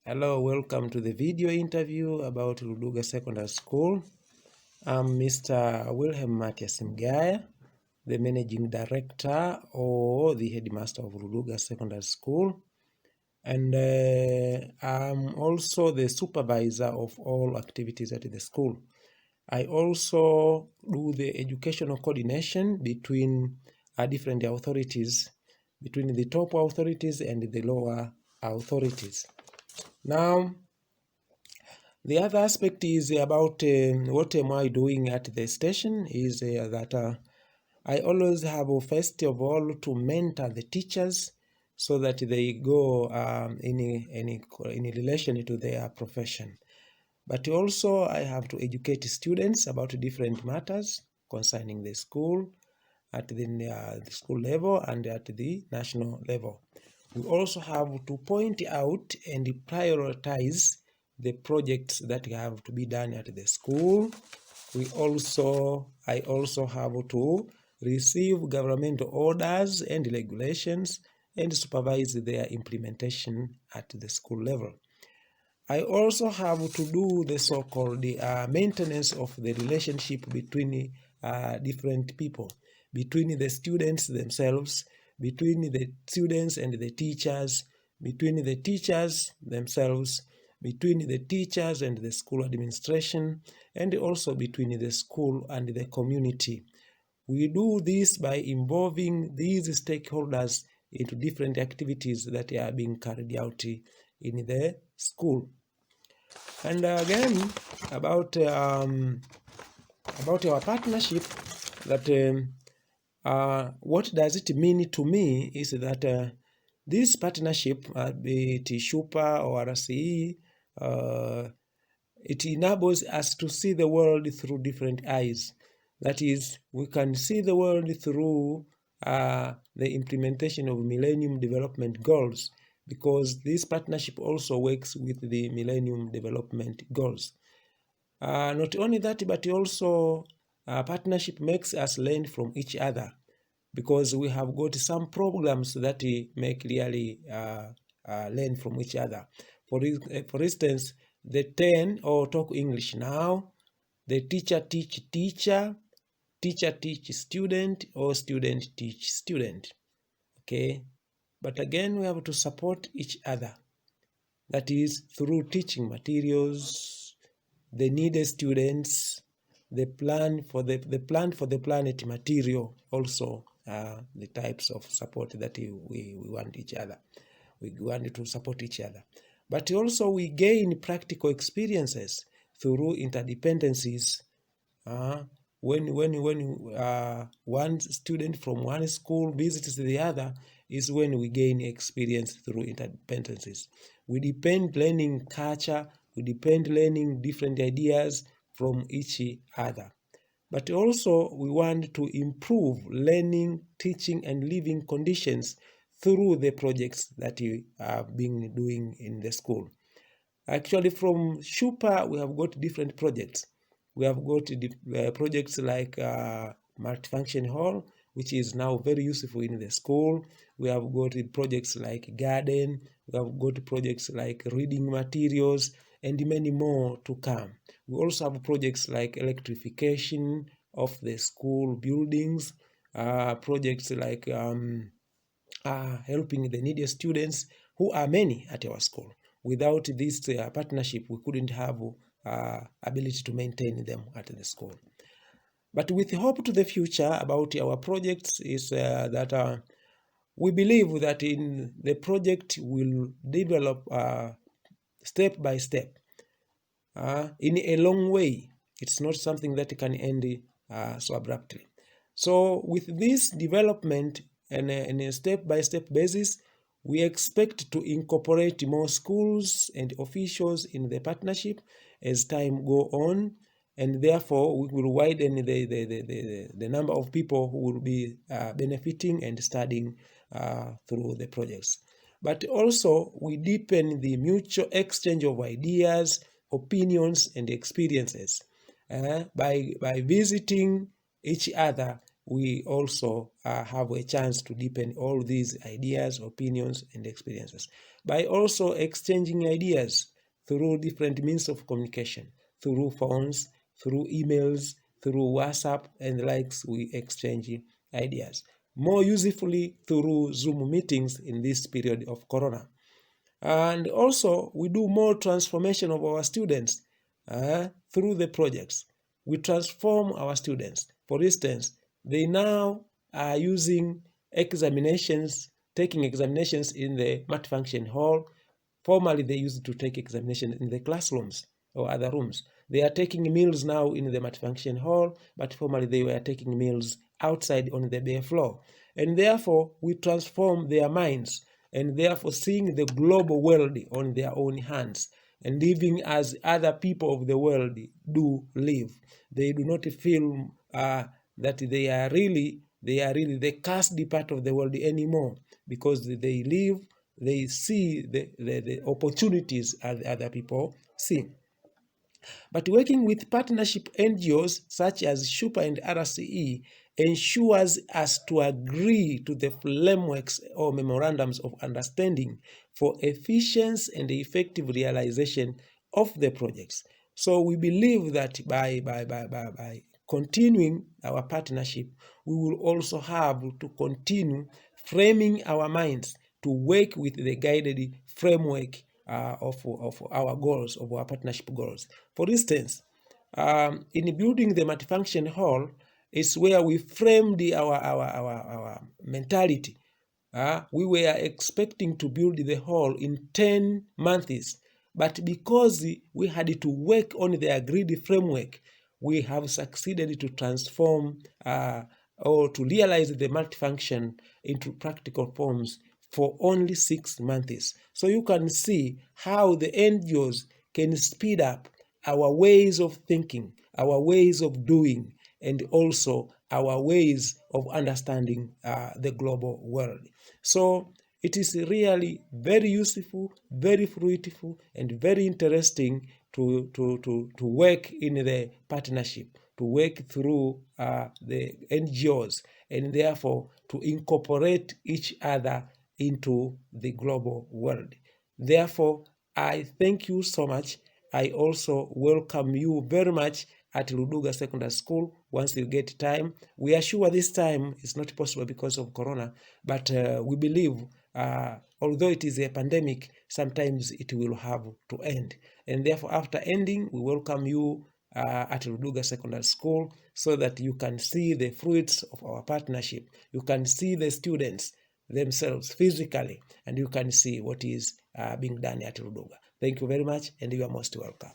Hello, welcome to the video interview about Luduga Secondary School. I'm Mr. Wilhelm Mgaya, the Managing Director or the Headmaster of Luduga Secondary School. And I'm also the supervisor of all activities at the school. I also do the educational coordination between different authorities, between the top authorities and the lower authorities. Now, the other aspect is about what am I doing at the station is that I always have, first of all, to mentor the teachers so that they go in relation to their profession. But also I have to educate students about different matters concerning the school at the school level and at the national level. We also have to point out and prioritize the projects that have to be done at the school. I also have to receive governmental orders and regulations and supervise their implementation at the school level. I also have to do the so-called maintenance of the relationship between different people, between the students themselves, between the students and the teachers, between the teachers themselves, between the teachers and the school administration, and also between the school and the community. We do this by involving these stakeholders into different activities that are being carried out in the school. And again, about our partnership, that what does it mean to me is that this partnership, be it SchuPa or RCE, it enables us to see the world through different eyes. That is, we can see the world through the implementation of Millennium Development Goals, because this partnership also works with the Millennium Development Goals. Not only that, but also partnership makes us learn from each other, because we have got some programs that make really learn from each other. For instance, the 10 or Talk English Now, the teacher teach teacher, teacher teach student, or student teach student. Okay, but again, we have to support each other. That is through teaching materials, the needed students, the plan for the planet material, also the types of support that we want each other. We want to support each other. But also we gain practical experiences through interdependencies. When one student from one school visits the other is when we gain experience through interdependencies. We depend learning culture, we depend learning different ideas from each other. But also we want to improve learning, teaching, and living conditions through the projects that we have been doing in the school. Actually, from SchuPa, we have got different projects. We have got projects like multifunction hall, which is now very useful in the school. We have got projects like garden. We have got projects like reading materials, and many more to come. We also have projects like electrification of the school buildings, projects like helping the needy students, who are many at our school. Without this partnership, we couldn't have ability to maintain them at the school. But with hope to the future about our projects is that we believe that in the project will develop step by step in a long way. It's not something that can end so abruptly. So with this development and a step-by-step basis, we expect to incorporate more schools and officials in the partnership as time go on, and therefore we will widen the number of people who will be benefiting and studying through the projects. But also we deepen the mutual exchange of ideas, opinions, and experiences. By visiting each other, we also have a chance to deepen all these ideas, opinions, and experiences by also exchanging ideas through different means of communication, through phones, through emails, through WhatsApp and the likes. We exchange ideas more usefully through Zoom meetings in this period of Corona. And also, we do more transformation of our students through the projects. We transform our students. For instance, they now are using examinations, taking examinations in the multifunction hall. Formerly, they used to take examinations in the classrooms or other rooms. They are taking meals now in the multifunction hall, but formerly they were taking meals outside on the bare floor. And therefore, we transform their minds, and therefore seeing the global world on their own hands and living as other people of the world do live. They do not feel that they are really the cast part of the world anymore, because they live, they see the opportunities as other people see. But working with partnership NGOs such as SchuPa and RCE ensures us to agree to the frameworks or memorandums of understanding for efficient and effective realization of the projects. So we believe that by continuing our partnership, we will also have to continue framing our minds to work with the guided framework of our goals, of our partnership goals. For instance, in building the multifunction hall is where we framed our mentality. We were expecting to build the hall in 10 months, but because we had to work on the agreed framework, we have succeeded to transform or to realize the multifunction into practical forms for only 6 months. So you can see how the NGOs can speed up our ways of thinking, our ways of doing, and also our ways of understanding the global world. So it is really very useful, very fruitful, and very interesting to work in the partnership, to work through the NGOs, and therefore to incorporate each other into the global world. Therefore, I thank you so much. I also welcome you very much at Luduga Secondary School once you get time. We are sure this time is not possible because of Corona, but we believe although it is a pandemic, sometimes it will have to end. And therefore, after ending, we welcome you at Luduga Secondary School so that you can see the fruits of our partnership. You can see the students themselves physically, and you can see what is being done at Luduga. Thank you very much, and you are most welcome.